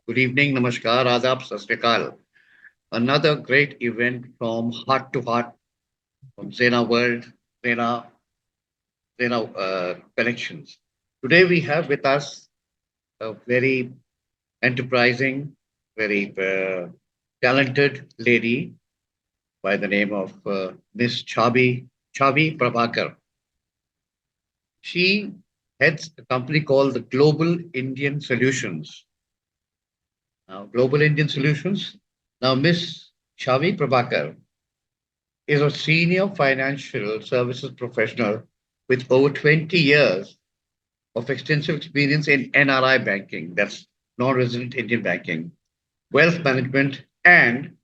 Good evening, namaskar, adab, sat sri akal. Another great event from heart to heart from Sena World, Sena, Sena Connections. Today we have with us a very enterprising, very talented lady by the name of Miss Chavvii Prabakar. She heads a company called the Global Indian Solutions. Now, Global Indian Solutions. Now, Miss Chavvii Prabakar is a senior financial services professional with over 20 years of extensive experience in NRI banking, that's non-resident Indian banking, wealth management, and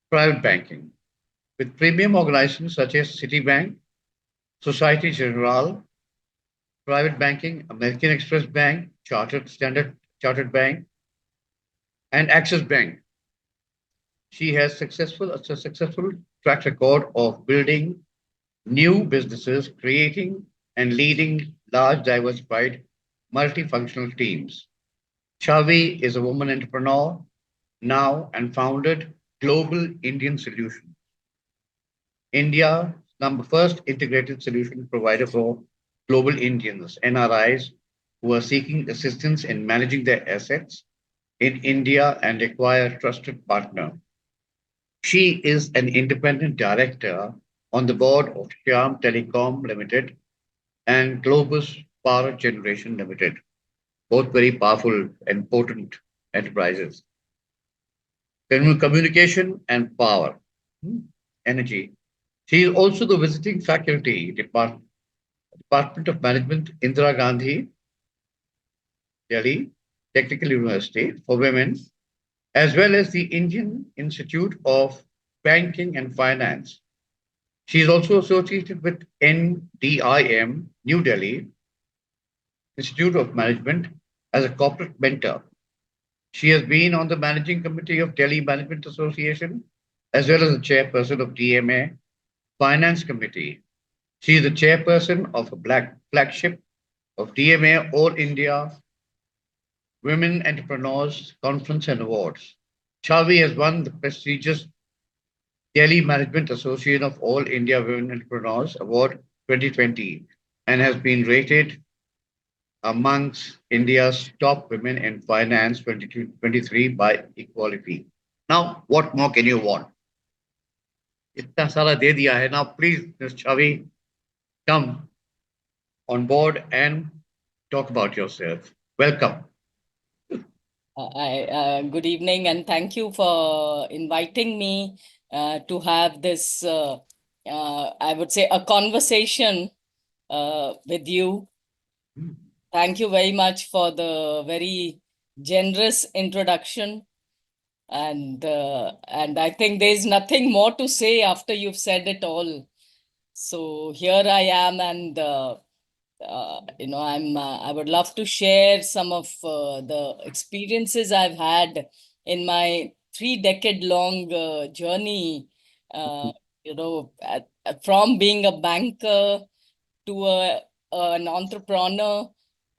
private banking, with premium organizations such as Citibank, Societe Generale Private Banking, American Express Bank, Chartered Bank, and Axis Bank. She has a successful track record of building new businesses, creating and leading large, diversified, multifunctional teams. Chavvii is a woman entrepreneur now and founded Global Indian Solution, India's number first integrated solution provider for global Indians, NRIs, who are seeking assistance in managing their assets in India and require a trusted partner. She is an independent director on the board of Shyam Telecom Limited and Globus Power Generation Limited, both very powerful and potent enterprises. Communication and power, hmm, energy. She is also the visiting faculty Department of Management, Indira Gandhi, Delhi Technical University for Women, as well as the Indian Institute of Banking and Finance. She is also associated with NDIM, New Delhi Institute of Management, as a corporate mentor. She has been on the managing committee of Delhi Management Association, as well as the chairperson of DMA Finance Committee. She is the chairperson of a black flagship of DMA All India Women Entrepreneurs Conference and Awards. Chavvii has won the prestigious Delhi Management Association of All India Women Entrepreneurs Award 2020 and has been rated amongst India's top women in finance 2023 by Equality. Now, what more can you want? इतना सारा दे दिया है. Now, please, Ms. Chavi, come on board and talk about yourself. Welcome. Good evening, and thank you for inviting me to have this, I would say, a conversation with you. Thank you very much for the very generous introduction. And I think there's nothing more to say after you've said it all. So here I am, and I would love to share some of the experiences I've had in my 3-decade-long journey, from being a banker to an entrepreneur,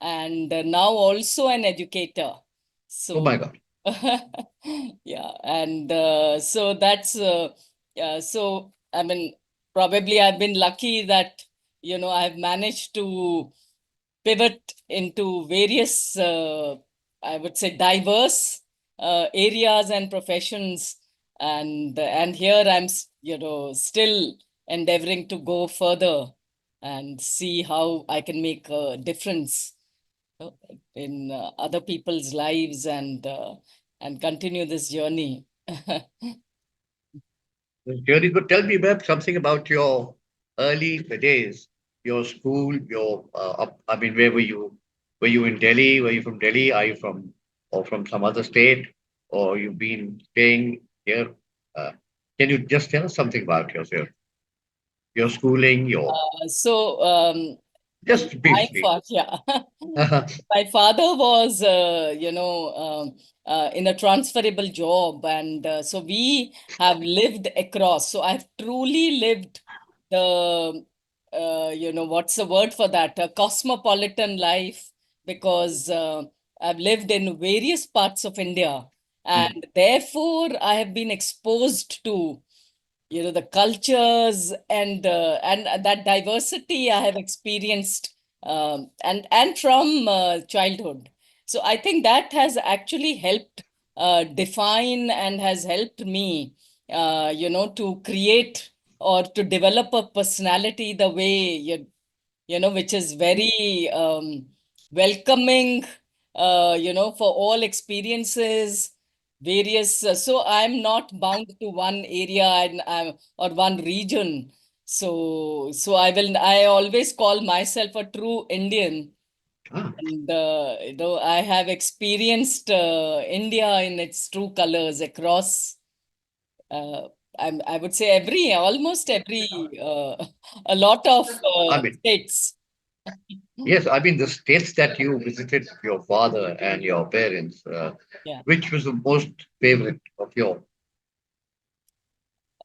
and now also an educator. So, oh my God. yeah, and so that's so I mean, probably I've been lucky that I've managed to pivot into various I would say diverse areas and professions, and here I'm still endeavoring to go further and see how I can make a difference in other people's lives and continue this journey. Really good. Tell me something about your early days, your school, I mean, where were you? Were you in Delhi? Were you from Delhi? Are you from some other state? Or you've been staying here? Uh, can you just tell us something about yourself? Your schooling, So, just briefly. yeah. My father was, in a transferable job, and so we have lived across. So I've truly lived the, what's the word for that? A cosmopolitan life, because I've lived in various parts of India, and therefore I have been exposed to, the cultures and that diversity I have experienced, and from childhood. So I think that has actually helped define and has helped me, to create or to develop a personality the way which is very welcoming, for all experiences, various. So I'm not bound to one area or one region. So I always call myself a true Indian. Ah, And, I have experienced India in its true colors across, uh, I would say almost every, a lot of I mean, states. yes, I mean, the states that you visited with your father and your parents, Yeah. which was the most favorite of your,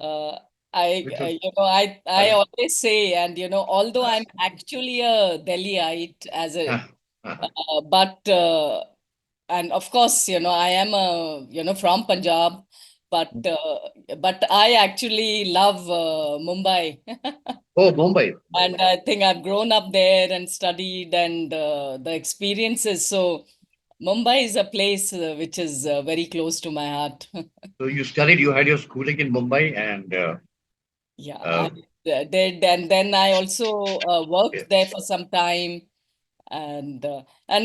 Uh, which was, I uh, always say, and although I'm actually a Delhiite uh, uh, but and of course, I am from Punjab, but I actually love Mumbai. oh, Mumbai. And I think I've grown up there and studied, and the experiences. So Mumbai is a place which is very close to my heart. So you studied, you had your schooling in Mumbai, and Yeah, I uh, did, and then I also yeah. worked there for some time, and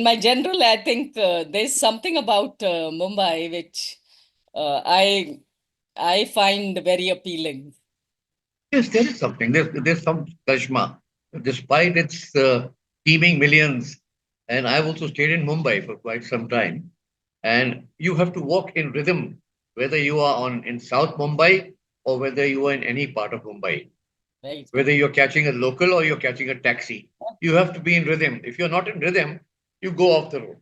my general, I think there's something about Mumbai which uh, I I find very appealing. Yes, there is something. There's some Kashma, despite its teeming millions. And I've also stayed in Mumbai for quite some time. And you have to walk in rhythm, whether you are on in South Mumbai or whether you are in any part of Mumbai. Right. Whether you're catching a local or you're catching a taxi, you have to be in rhythm. If you're not in rhythm, you go off the road.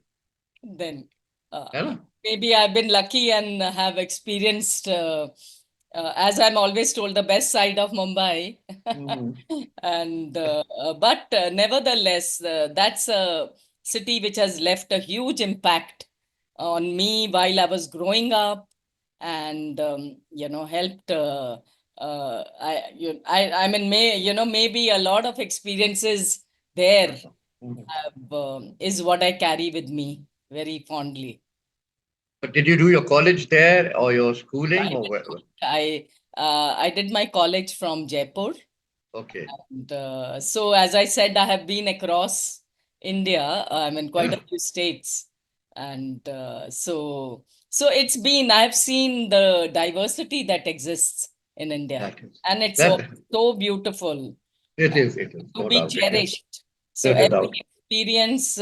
Then uh, Yeah? maybe I've been lucky and have experienced, as I'm always told, the best side of Mumbai. Mhm. And but nevertheless, that's a city which has left a huge impact on me while I was growing up, and helped. I mean, maybe a lot of experiences there Mhm. is what I carry with me very fondly. But did you do your college there or your schooling I or did where? I did my college from Jaipur. Okay. And, so as I said, I have been across India. I'm in quite Yeah, a few states, and so it's been. I've seen the diversity that exists in India, that is. and it's That so beautiful it is, to no be doubt it is. cherished. So There's a every doubt. experience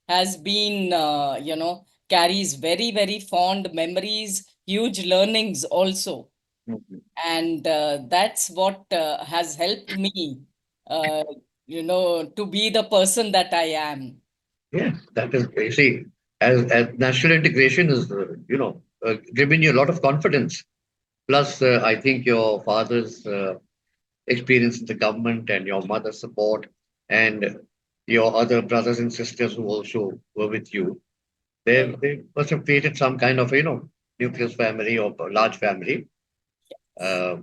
has been, carries very, very fond memories, huge learnings also. Mhm. And that's what has helped me, uh, to be the person that I am. Yes, that is, you see, as national integration is, giving you a lot of confidence. Plus, I think your father's experience in the government and your mother's support and your other brothers and sisters who also were with you, Right. they must have created some kind of, nucleus family or a large family. Uh,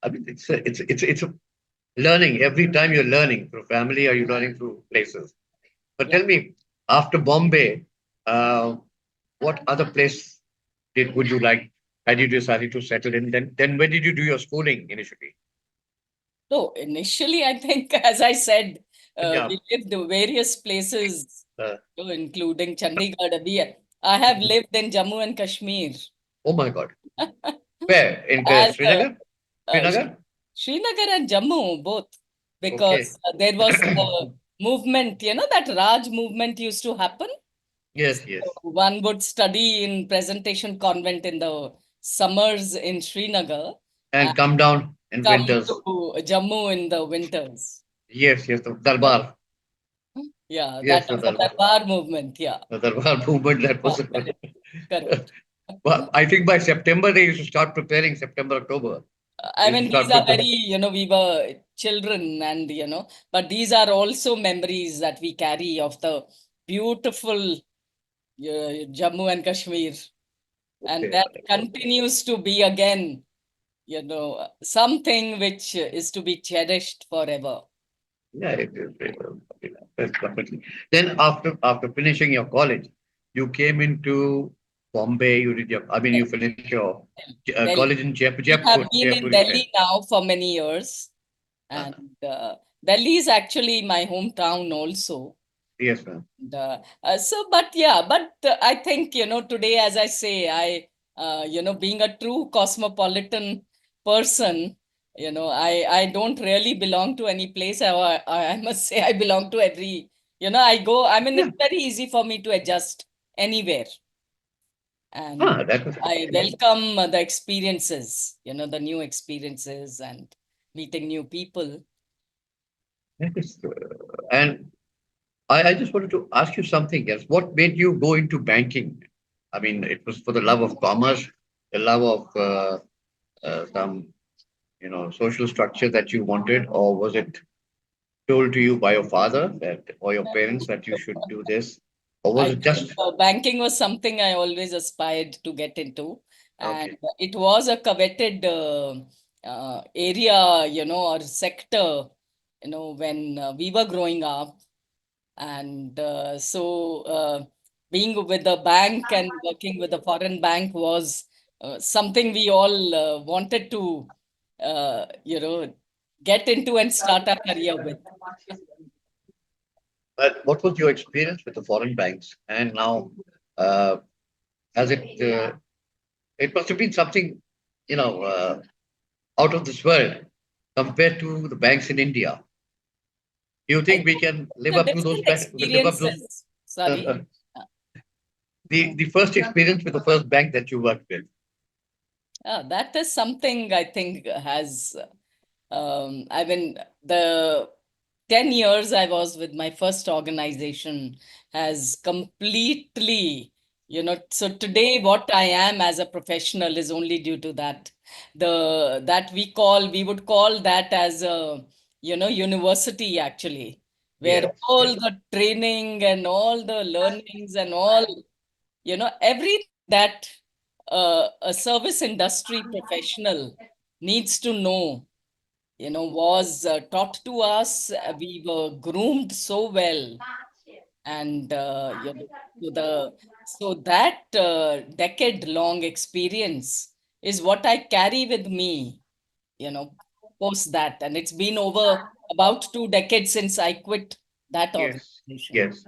I mean, it's a learning. Every time you're learning through family or you're learning through places. But Yeah. tell me, after Bombay, uh, what other place would you like? Had you decided to settle in? Then where did you do your schooling initially? So initially, I think, as I said, Punjab. we lived in various places, Uh, including Chandigarh. I have lived in Jammu and Kashmir. oh my God. Where? In As Srinagar? Sri- Srinagar? Srinagar and Jammu both, Okay. because there was a movement, that Raj movement used to happen. Yes, So yes. one would study in Presentation Convent in the summers in Srinagar and And come down in come to winters. Jammu in the winters. Yes, yes. The Darbar. Yeah, Yes, that the was the Darbar. Darbar movement. Yeah, The Darbar movement that yeah, was. correct, correct. Well, I think by September they used to start preparing. September, October. I They used to mean, these start are very, preparing. we were children, and, but these are also memories that we carry of the beautiful Jammu and Kashmir. And Okay. that continues to be again, something which is to be cherished forever. Yeah, it is very well. Yes, definitely. Then after finishing your college, you came into Bombay. You did your, I mean, you finished your college Delhi. in We have been Jaipur, in you said. Delhi now for many years, and Uh-huh. Delhi is actually my hometown also. Yes, ma'am. But yeah, I think, today, as I say, being a true cosmopolitan person, I don't really belong to any place. I must say I belong to every, I mean, Yeah. it's very easy for me to adjust anywhere. And That was I okay. welcome the experiences, the new experiences and meeting new people. That is, and I just wanted to ask you something else. What made you go into banking? I mean, it was for the love of commerce, the love of some, social structure that you wanted, or was it told to you by your father that, or your parents that you should do this, or was I it think just banking was something I always aspired to get into, and okay? it was a coveted area, or sector, when we were growing up. And being with the bank and working with a foreign bank was something we all wanted to, get into and start our career with. But what was your experience with the foreign banks? And now, uh, has it? It must have been something, you know, uh, out of this world compared to the banks in India. Do you I think we think can live the up to those? different Live up to experiences. Sorry. Uh, the first experience with the first bank that you worked with? that is something I think has, I mean, the 10 years I was with my first organization has completely, so today what I am as a professional is only due to that. That we would call that as a, university actually, where Yes, all yes, the training and all the learnings and all, everything that a service industry professional needs to know, was taught to us. We were groomed so well, and so the so that decade-long experience is what I carry with me, post that, and it's been over about 2 decades since I quit that yes, organization. yes.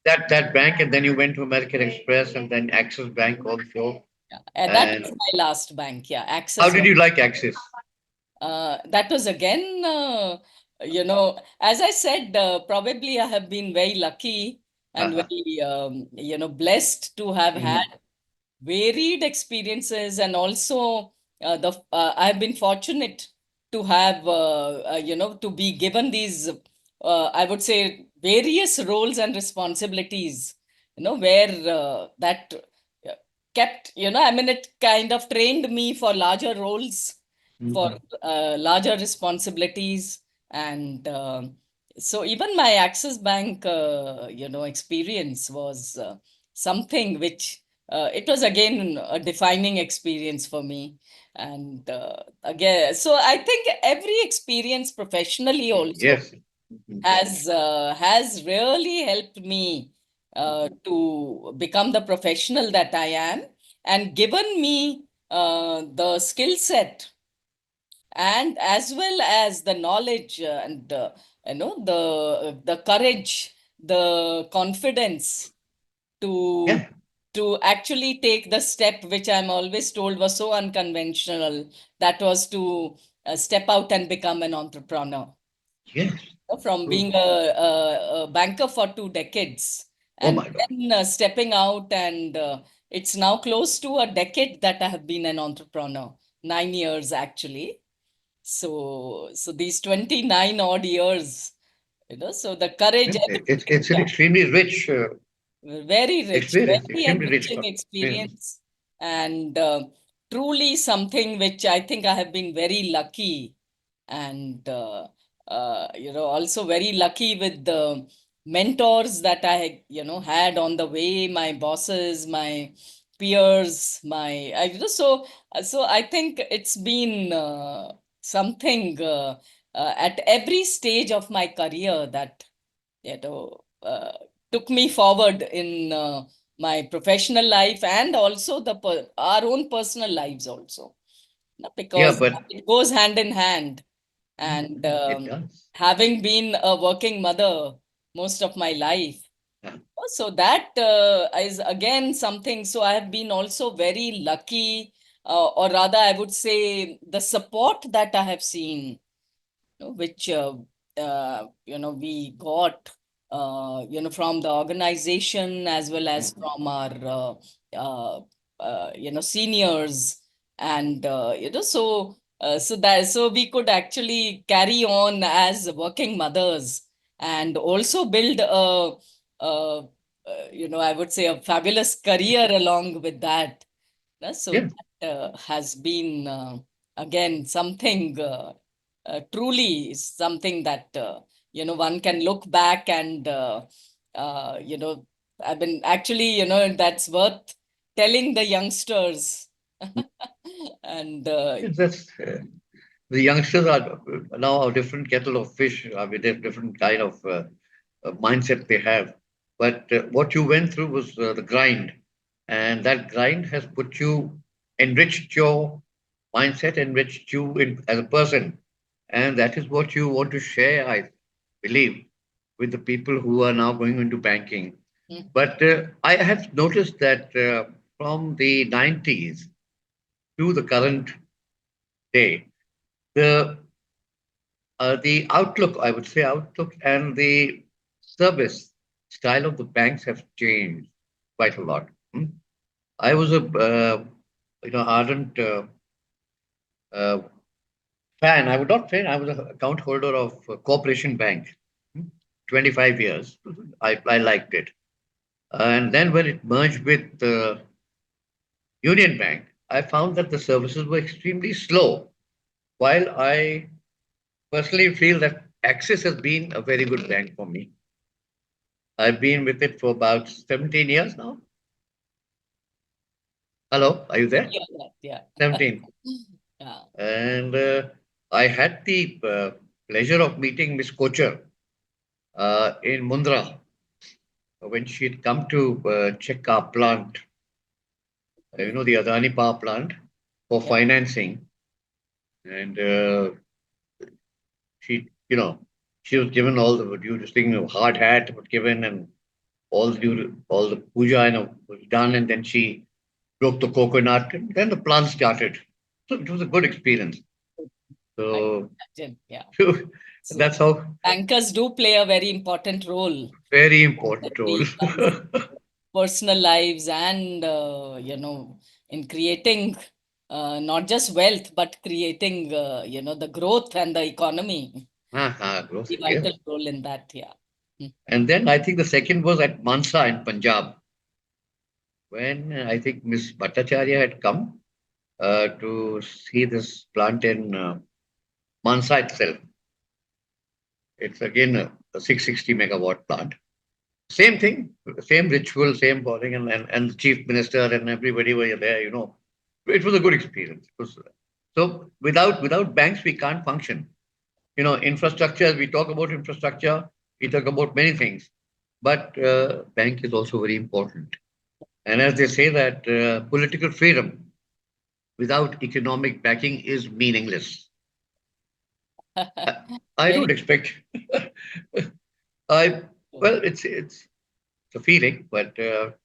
That bank, and then you went to American Express, and then Axis Bank also. Yeah, and that was And my last bank. Yeah, how Access. did you like Axis? That was again, as I said, probably I have been very lucky and Uh-huh. very, blessed to have had Mhm. varied experiences, and also I've been fortunate to have, to be given these, I would say, various roles and responsibilities, where that uh, kept, I mean, it kind of trained me for larger roles, for Mhm. larger responsibilities. And so even my Axis Bank, experience was something which it was again a defining experience for me. And again, so I think every experience professionally also Yes. Mhm. has really helped me Mhm. to become the professional that I am, and given me the skill set, and as well as the knowledge, and the courage, the confidence to Yeah. actually take the step which I'm always told was so unconventional, that was to step out and become an entrepreneur. Yes. From True. being a banker for 2 decades, Oh and my God. then stepping out, and it's now close to a decade that I have been an entrepreneur, 9 years actually. So these 29 odd years, so the courage, everything, It's an yeah, extremely rich very rich, experience. very Extremely rich enriching experience. experience, and truly something which I think I have been very lucky, and also very lucky with the mentors that I, had on the way, my bosses, my peers, so I think it's been something at every stage of my career that, you know, uh, took me forward in my professional life, and also our own personal lives also. Yeah, Because but it goes hand in hand. And it does. having been a working mother most of my life, Yeah. so that is again something. So I have been also very lucky, or rather, I would say the support that I have seen, which we got from the organization, as well as Mhm. from our seniors. And so we could actually carry on as working mothers, and also build I would say, a fabulous career along with that. So Yeah, that has been, again, something, truly something that, one can look back and, uh, you know, I mean, actually, that's worth telling the youngsters. And that's the youngsters are now a different kettle of fish. I mean, they're different kind of mindset they have. But what you went through was the grind, and that grind has put you, enriched your mindset, enriched you as a person, and that is what you want to share, I believe, with the people who are now going into banking. mm, But I have noticed that from the 90s to the current day, the the outlook, I would say, outlook and the service style of the banks have changed quite a lot. I was a ardent uh, fan. I would not fan. I was an account holder of Corporation Bank, hmm, 25 years. I liked it, and then when it merged with Union Bank, I found that the services were extremely slow. While I personally feel that Axis has been a very good bank for me. I've been with it for about 17 years now. Hello, are you there? yeah, 17. yeah, And I had the pleasure of meeting Miss Kocher in Mundra when she had come to check our plant, the Adani power plant for yeah, financing. And she, she was given all the due thing, hard hat was given, and all the puja was done, and then she broke the coconut, and then the plant started. So it was a good experience. I So imagine, yeah. So that's how bankers do play a very important role very in important role. everyone's personal lives, and in creating not just wealth, but creating the growth and the economy. Growth, The vital yes. role in that, yeah. Mm. And then I think the second was at Mansa in Punjab, when I think Miss Bhattacharya had come to see this plant in Mansa itself. It's again a 660 megawatt plant. Same thing, same ritual, same boring, and the chief minister and everybody were there. It was a good experience. So without banks, we can't function. Infrastructure. As we talk about infrastructure, we talk about many things, but bank is also very important. And as they say that political freedom without economic backing is meaningless. I, I Very don't expect. I true. well, it's a feeling, but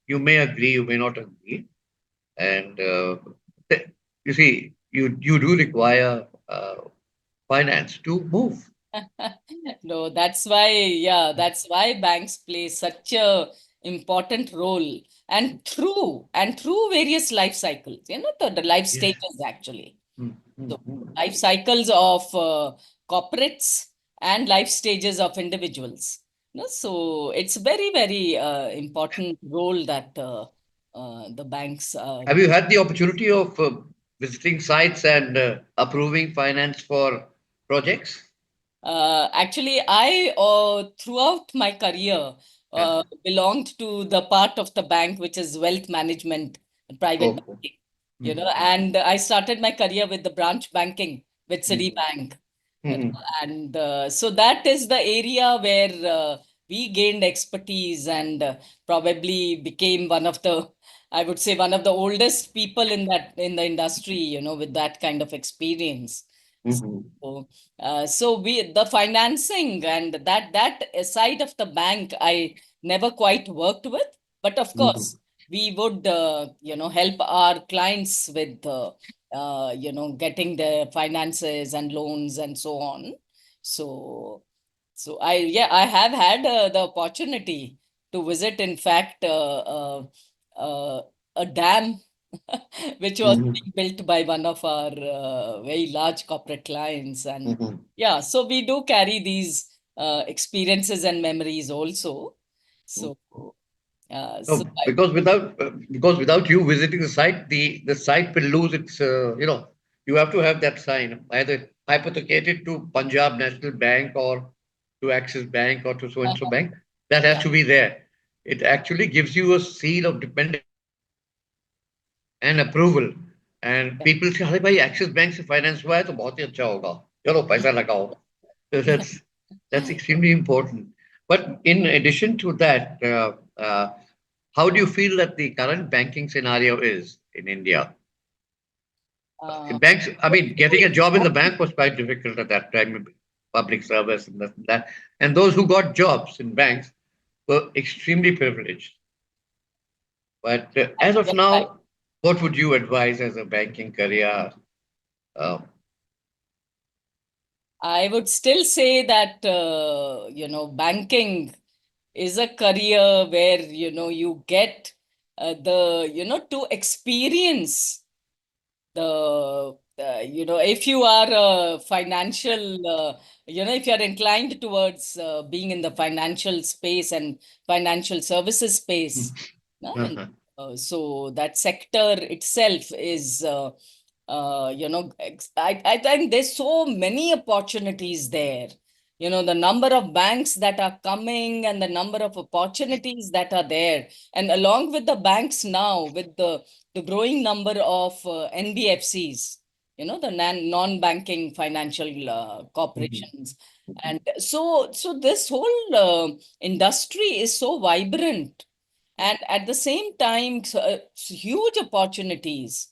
you may agree, you may not agree. And you see, you do require finance to move. No, that's why banks play such a important role, and through various life cycles, the life Yes. stages actually. Mm, mm, So mm. life cycles of corporates and life stages of individuals. So it's very, very important role that the banks Have you had the opportunity of visiting sites and approving finance for projects? Actually, I throughout my career Yeah. belonged to the part of the bank which is wealth management and private Oh. banking. Mm-hmm. And I started my career with the branch banking with Citibank. Mm-hmm. And so that is the area where we gained expertise and probably became one of the, I would say, one of the oldest people in the industry, with that kind of experience. Mm-hmm. So, so we the financing and that side of the bank I never quite worked with, but of Mm-hmm. course we would help our clients with getting the finances and loans and so on. So I have had the opportunity to visit, in fact, uh, a dam which was Mm-hmm. being built by one of our very large corporate clients. And Mm-hmm. yeah, so we do carry these experiences and memories also. So, so No, because without you visiting the site, the site will lose its you have to have that sign either hypothecated to Punjab National Bank or to Axis Bank or to so and so bank. That has yeah, to be there. It actually gives you a seal of dependence and approval. And yeah. people say, अरे भाई axis bank से finance हुआ है तो बहुत ही अच्छा होगा चलो पैसा लगाओ. So that's extremely important. But in addition to that, how do you feel that the current banking scenario is in India? Uh, Banks, I mean, getting a job in the bank was quite difficult at that time, public service and that. And those who got jobs in banks were extremely privileged. But as of yeah, right. now, what would you advise as a banking career? Uh, I would still say that banking is a career where you get to experience the if you are a financial if you're inclined towards being in the financial space and financial services space, no? And, uh-huh. so that sector itself is I think there's so many opportunities there. The number of banks that are coming and the number of opportunities that are there, and along with the banks now, with the growing number of NBFCs, the non-banking financial Mhm. corporations. And so this whole industry is so vibrant. And at the same time, huge opportunities,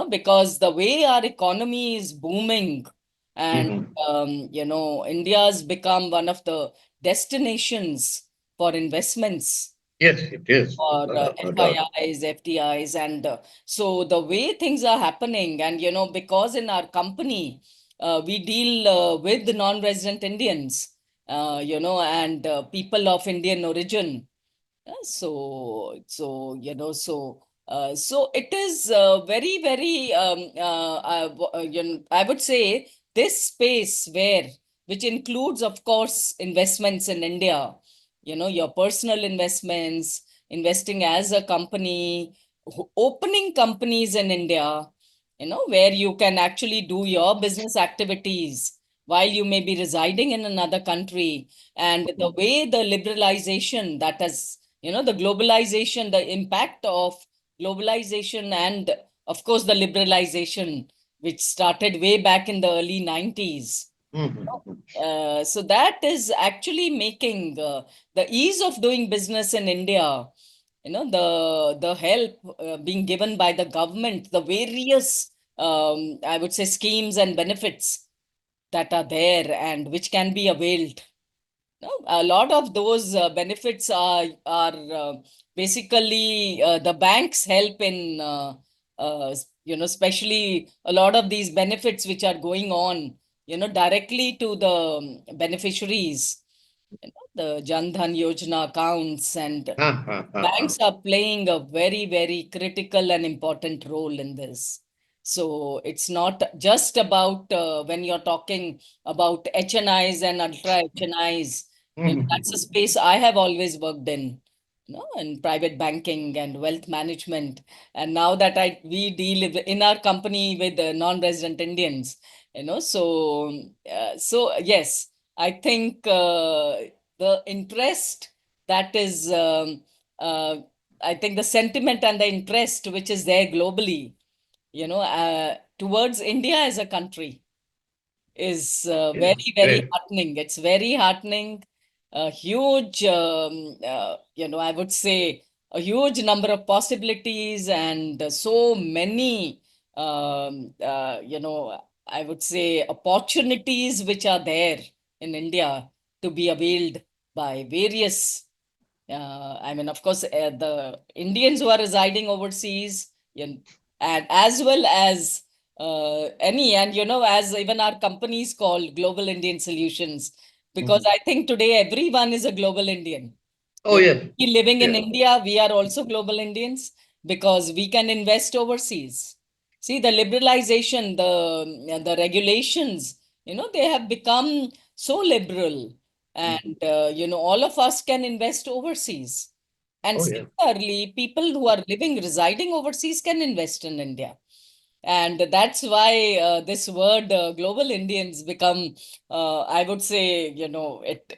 because the way our economy is booming, and Mhm. India's become one of the destinations for investments, Yes, it is. or No doubt, no doubt. FIIs, FTIs. And so the way things are happening, and because in our company, we deal with the non-resident Indians, and people of Indian origin. So it is very, very, I would say this space which includes, of course, investments in India, your personal investments, investing as a company, opening companies in India, where you can actually do your business activities while you may be residing in another country. And the way the liberalization that has, the globalization, the impact of globalization, and of course the liberalization which started way back in the early 90s. Mhm. So that is actually making the ease of doing business in India, the help being given by the government, the various, I would say, schemes and benefits that are there and which can be availed. No, a lot of those benefits are basically the banks help in especially a lot of these benefits which are going on directly to the beneficiaries, the Jan Dhan Yojana accounts. And Ha, ha, ha, ha. banks are playing a very, very critical and important role in this. So it's not just about when you're talking about HNIs and ultra HNIs. That's a Mhm. space I have always worked in private banking and wealth management. And now that we deal in our company with non-resident Indians, so yes, I think the interest that is, uh, I think the sentiment and the interest which is there globally, towards India as a country is Yeah, very, very great. heartening. It's very heartening. A huge, I would say, a huge number of possibilities and so many, I would say, opportunities which are there in India to be availed by various I mean, of course, the Indians who are residing overseas, and as well as and as even our company is called Global Indian Solutions, because Mhm. I think today everyone is a global Indian. Oh, yes. We living in Yes. India, we are also global Indians because we can invest overseas. See, the liberalization, the regulations, they have become so liberal, Mhm. and all of us can invest overseas. And Oh, yeah. similarly, people who are living, residing overseas can invest in India. And that's why this word global Indians become, I would say,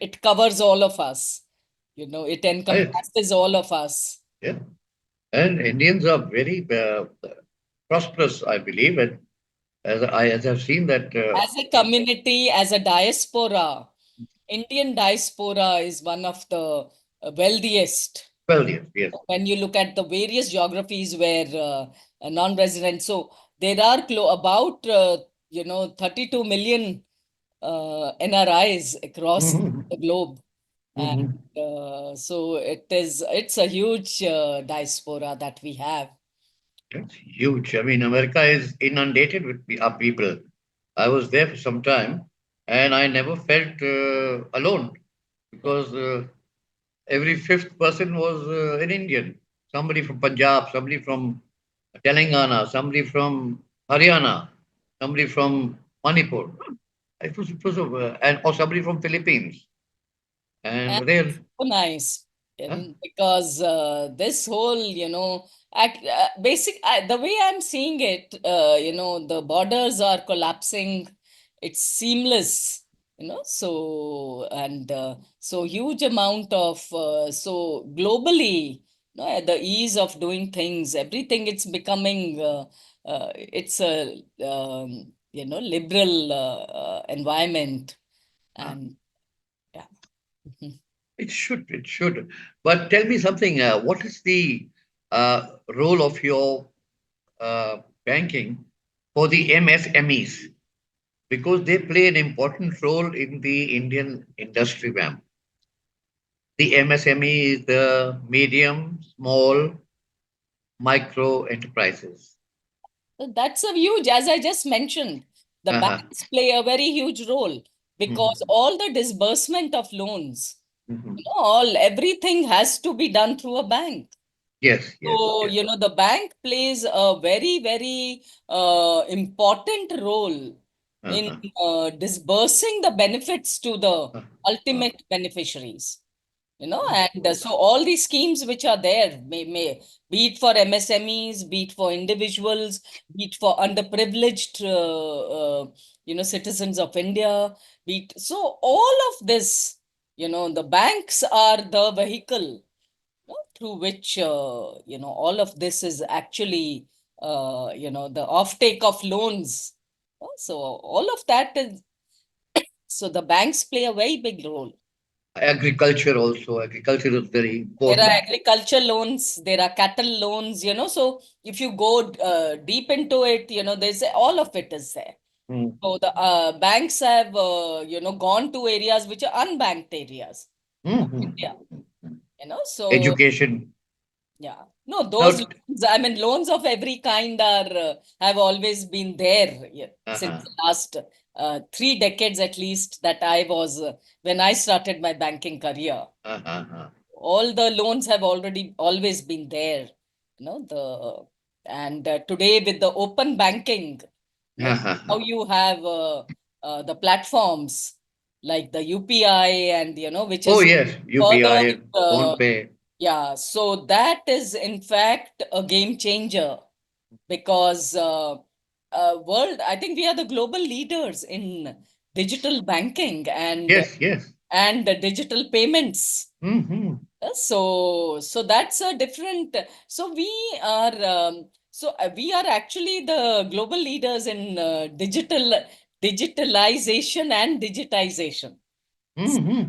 it covers all of us. It Right. encompasses all of us. Yeah. And Indians are very prosperous, I believe. And as I've seen that As a community, as a diaspora, Indian diaspora is one of the wealthiest. well, yes, yes. When you look at the various geographies where non-residents, so there are about 32 million NRIs across Mhm. the globe, and Mhm. so it's a huge diaspora that we have. It's huge. I mean, America is inundated with our people. I was there for some time, and I never felt alone Yeah. because every fifth person was an Indian. Somebody from Punjab, somebody from Telangana, somebody from Haryana, somebody from Manipur. And or somebody from Philippines. And And they're, so nice, huh? and because this whole, the way I'm seeing it, the borders are collapsing. It's seamless, so huge amount of so globally, at the ease of doing things, everything it's becoming. It's a liberal environment, Huh? and yeah. It should, it should. But tell me something. What is the role of your banking for the MSMEs? Because they play an important role in the Indian industry, ma'am. The MSME is the medium, small, micro enterprises. So that's a huge, as I just mentioned, the Uh-huh. banks play a very huge role because Mhm. all the disbursement of loans, Mhm. all everything has to be done through a bank. Yes, yes, So, yes. the bank plays a very, very important role in Uh-huh. disbursing the benefits to the Uh-huh. ultimate beneficiaries. And so all these schemes which are there, may be it for MSMEs, be it for individuals, be it for underprivileged, citizens of India, so all of this, the banks are the vehicle, through which, all of this is actually, the offtake of loans. So all of that is, so the banks play a very big role. Agriculture also. Agriculture is very There are important. agriculture loans, there are cattle loans, so if you go deep into it, there's all of it is there. Mm. So the banks have, gone to areas which are unbanked areas of India, Mhm. so Education. yeah. No, those Now, loans, I mean, loans of every kind are have always been there, yeah, since uh-huh, the last 3 decades at least that I was when I started my banking career. uh-huh, All the loans have already always been there, the and today with the open banking, uh-huh. how you have the platforms like the UPI, and which Oh, is yes, further UPI, phone pay. yeah, so that is in fact a game changer because world, I think we are the global leaders in digital banking Yes, yes. and digital payments. Hmm. So that's a different. So we are actually the global leaders in digitalization and digitization. Hmm.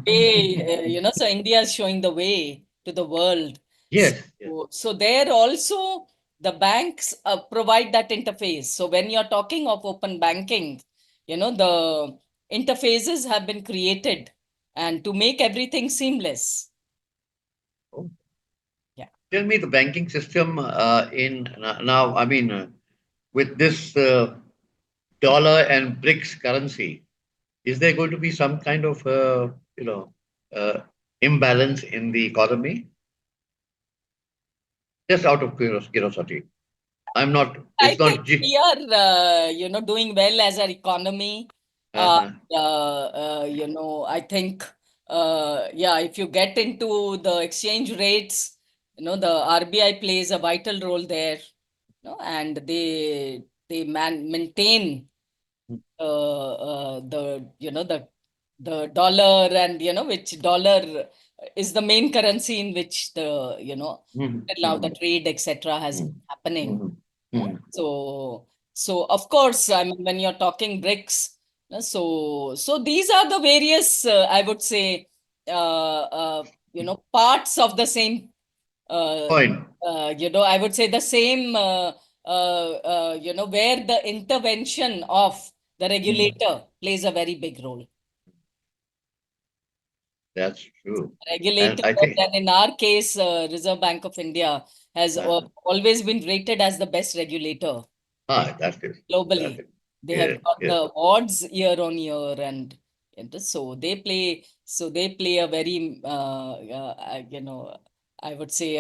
So India is showing the way to the world. Yes, yes. So there also the banks provide that interface. So when you're talking of open banking, the interfaces have been created and to make everything seamless. Oh, Yeah. tell me the banking system in now, I mean, with this dollar and BRICS currency, is there going to be some kind of, uh, imbalance in the economy? Just out of curiosity. I'm not, I it's think not we are, doing well as our economy. Uh, uh-huh. I think, yeah, if you get into the exchange rates, the RBI plays a vital role there, and they maintain the dollar, and which dollar is the main currency in which Mhm, till now the mhm, trade etc. has been mhm, happening. mhm, Yeah. mhm. So of course, I mean, when you're talking BRICS, so these are the various, I would say, parts of the same, uh, Point. I would say the same, where the intervention of the Mhm. regulator plays a very big role. That's true. And Regulator, I think and in our case, Reserve Bank of India has uh, always been rated as the best regulator that's good. That's globally. it. They have Yes, got yes. the awards year on year, and so they play a very, I would say,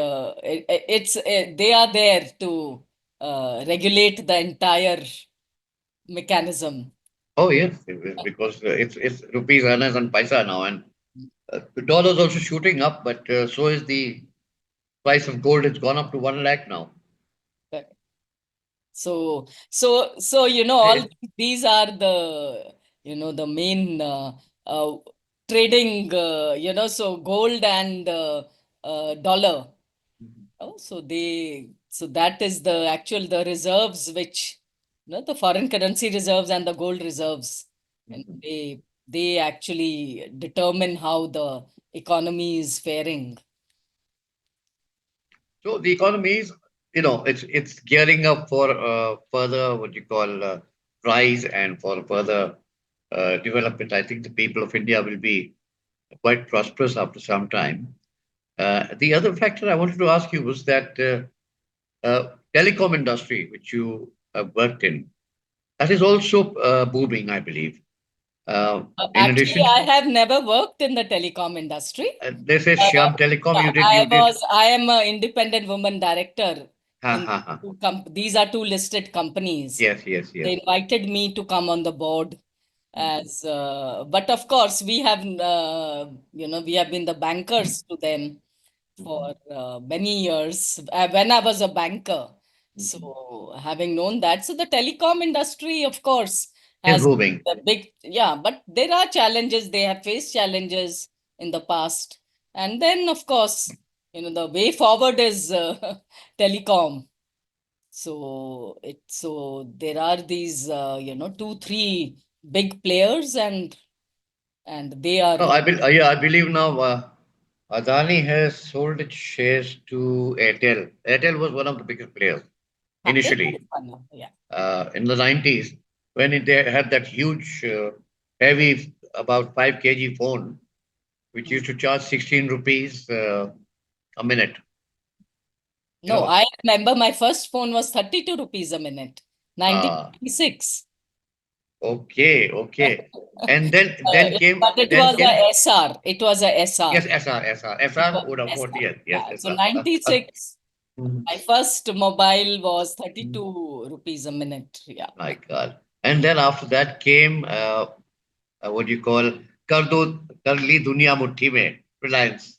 they are there to regulate the entire mechanism. Oh, yes, because it's rupees earners and paisa now, and the dollar's also shooting up, but so is the price of gold. It's gone up to 1 lakh now. So all Eh, these are the the main uh, trading, so gold and dollar. Oh, so that is the actual the reserves which, the foreign currency reserves and the gold reserves, and mhm. they actually determine how the economy is faring. So the economy is, it's gearing up for further what you call rise and for further development. I think the people of India will be quite prosperous after some time. The other factor I wanted to ask you was that telecom industry, which you have worked in, that is also booming, I believe. In Actually, addition, I have never worked in the telecom industry. they say Uh, Shyam Telecom, yeah, you did. I am an independent woman director Ha in ha ha. these are two listed companies. Yes, yes, They yes. invited me to come on the board Mhm, as, but of course we have been the bankers to them mhm, for many years when I was a banker. mhm. So having known that, so the telecom industry, of course, Is has booming. a big, yeah, but there are challenges. They have faced challenges in the past. And then, of course, the way forward is telecom. So there are these, two, three big players, and they are, No, yeah, I believe now Adani has sold its shares to Airtel. Airtel was one of the biggest players it initially is funny. Yeah. in the 90s when they had that huge, heavy, about 5 kg phone, which Mm. used to charge 16 rupees a minute. You No, know, I remember my first phone was 32 rupees a minute, uh, 1996. okay, okay. And then But it then was a came, SR. It was a SR. yes, SR, It SR, was an Vodafone, SR. yes, yes, Yeah. So SR. 96, Mhm. my first mobile was 32 rupees a minute. Yeah. My God. And then after that came what do you call Kar Li Duniya Mutti Mein, Reliance.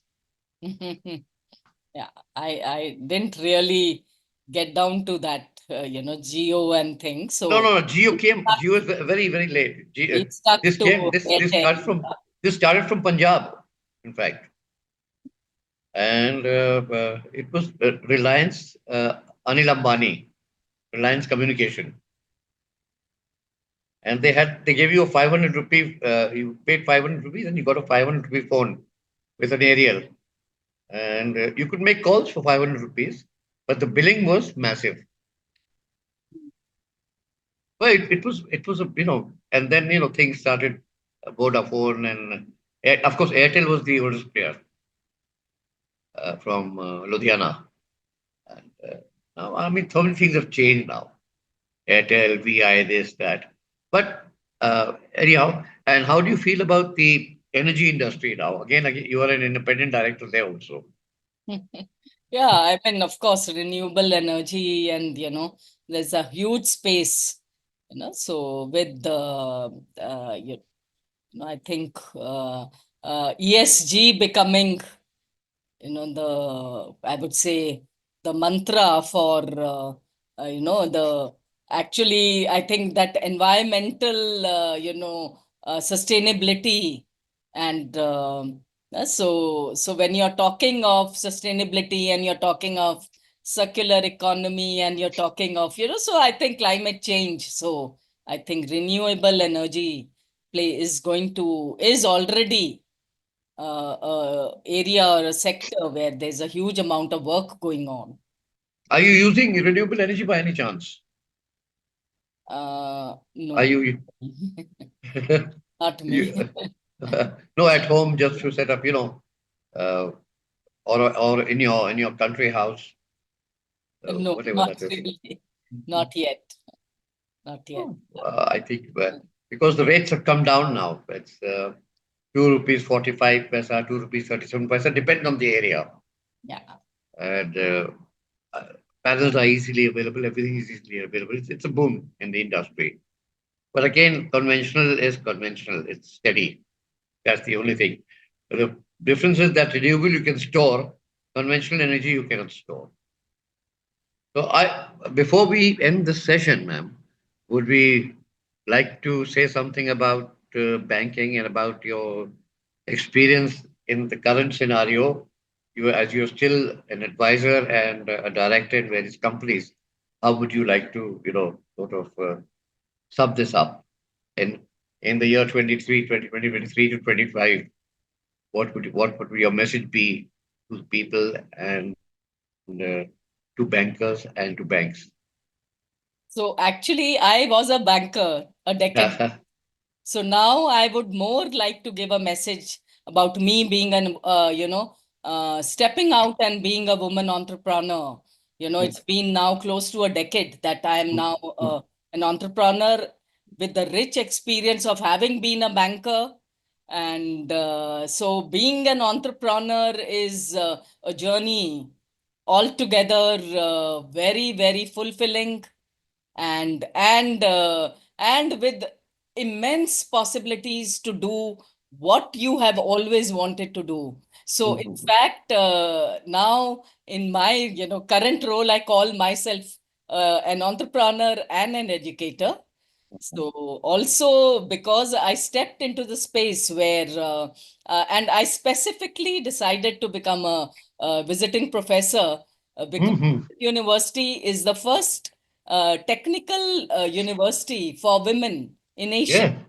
Yeah. I didn't really get down to that. Geo and things. No, So no, no. Geo is very, very late. we stuck This to came, Airtel. this started from Punjab, in fact. And it was Reliance, Anil Ambani, Reliance Communication. And they gave you a 500 rupee, you paid 500 rupees and you got a 500 rupee phone with an aerial. And you could make calls for 500 rupees, but the billing was massive. Well, it was and then things started, Vodafone and of course Airtel was the oldest player from Ludhiana. And now, I mean, so many things have changed now. Airtel, VI, this, that. But anyhow, and how do you feel about the energy industry now? Again, you are an independent director there also. Yeah, I mean, of course, renewable energy, and there's a huge space, so with the I think ESG becoming, I would say, the mantra for, actually, I think that environmental, sustainability. And so when you're talking of sustainability and you're talking of circular economy and you're talking of, so I think climate change. So I think renewable energy is already area or a sector where there's a huge amount of work going on. Are you using renewable energy by any chance? Are No, you, not me. you no, at home just to set up, uh, or in your country house, No, whatever not that is. really. Not yet. Not yet. I think because the rates have come down now. It's 2 rupees 45 paisa, 2 rupees 37 paisa, depending on the area. Yeah. And uh, panels are easily available. Everything is easily available. It's a boom in the industry. But again, conventional is conventional. It's steady. That's the only thing. The difference is that renewable you can store, conventional energy you cannot store. So before we end this session, ma'am, would we like to say something about banking and about your experience in the current scenario? As you're still an advisor and a director in various companies, how would you like to, sort of sum this up in the year 2023 to 25? What would your message be to people and to bankers and to banks? So actually, I was a banker a decade. So now I would more like to give a message about me being stepping out and being a woman entrepreneur. It's been now close to a decade that I am now an entrepreneur with the rich experience of having been a banker. And so being an entrepreneur is a journey altogether very, very fulfilling, and with immense possibilities to do what you have always wanted to do. So in fact, now in my current role, I call myself an entrepreneur and an educator. So also because I stepped into the space where and I specifically decided to become a visiting professor because Mhm. university is the first technical university for women in Asia,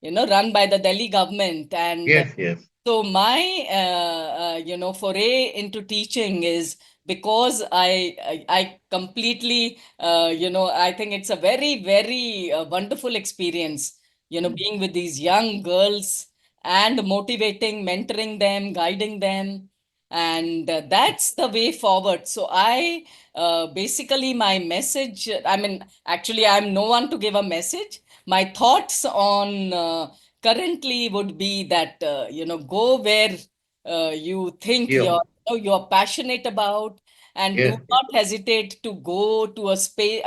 Yeah. run by the Delhi government. And Yes. Yes. so my foray into teaching is because I completely I think it's a very, very wonderful experience, being with these young girls and motivating, mentoring them, guiding them. And that's the way forward. So I basically my message, I mean, actually, I'm no one to give a message. My thoughts on currently would be that go where you think Yeah. you're passionate about, and do Yes. Yes. not hesitate to go to a space.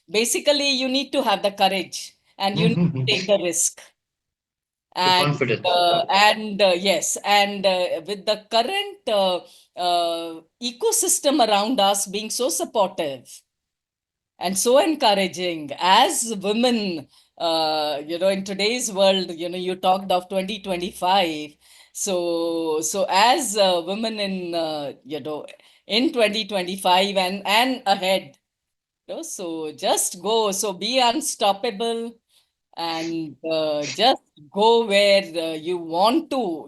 Basically, you need to have the courage and you need to Mhm. take the risk. The And confidence. yes, and with the current ecosystem around us being so supportive, and so encouraging as women. In today's world, you talked of 2025. So as women in 2025 and ahead, so just go. So be unstoppable and just go where you want to,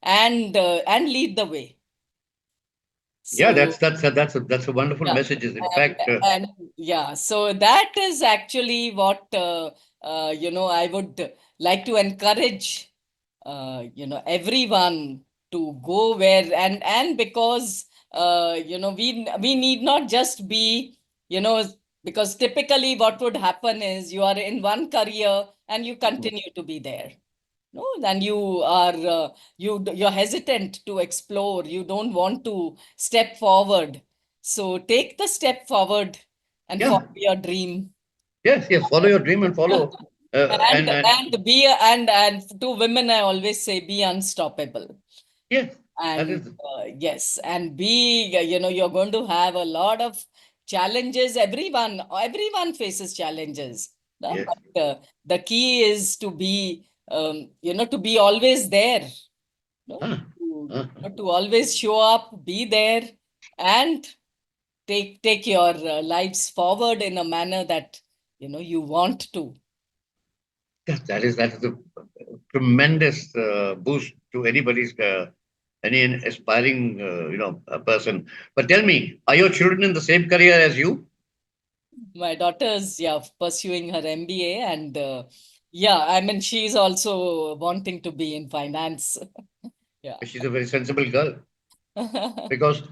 and lead the way. Yeah, So that's a wonderful yeah, message. In and fact, and yeah, so that is actually what I would like to encourage everyone to go where, and because we need not just be, because typically what would happen is you are in one career and you continue to be there. No, and you are you're hesitant to explore. You don't want to step forward. So take the step forward and yeah, follow your dream. yes, follow your dream and follow, And to women, I always say be unstoppable. yes, that And is, yes, and be, you're going to have a lot of challenges. Everyone faces challenges. No? yes. But the key is to be, to be always there. No? Huh, To, huh. to always show up, be there, and take your lives forward in a manner that you want to. Yes, that is a tremendous boost to anybody's any aspiring person. But tell me, are your children in the same career as you? My daughter's, yeah, pursuing her MBA, and yeah, I mean, she's also wanting to be in finance. Yeah. She's a very sensible girl because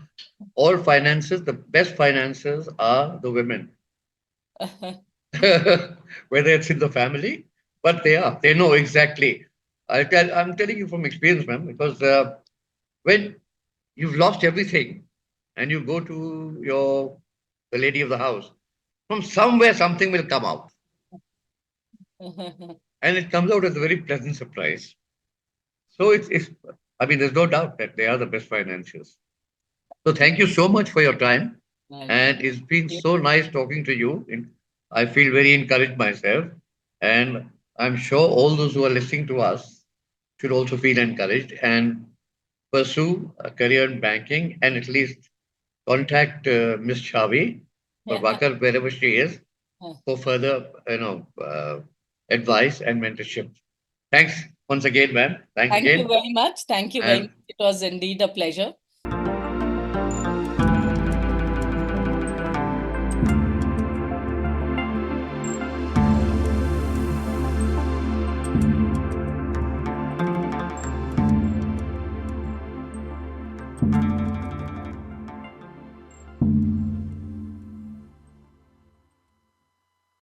all finances, the best finances are the women, whether it's in the family, but they know exactly. I'm telling you from experience, ma'am, because when you've lost everything and you go to the lady of the house, from somewhere something will come out, and it comes out as a very pleasant surprise. So it's I mean, there's no doubt that they are the best financiers. So thank you so much for your time. And And it's been you- so nice talking to you. I feel very encouraged myself. And I'm sure all those who are listening to us should also feel encouraged and pursue a career in banking and at least contact Ms. Chavvii Prabakar wherever she is for further, advice and mentorship. Thanks once again, ma'am. Thanks Thank you again. very much. Thank you very And much. It was indeed a pleasure.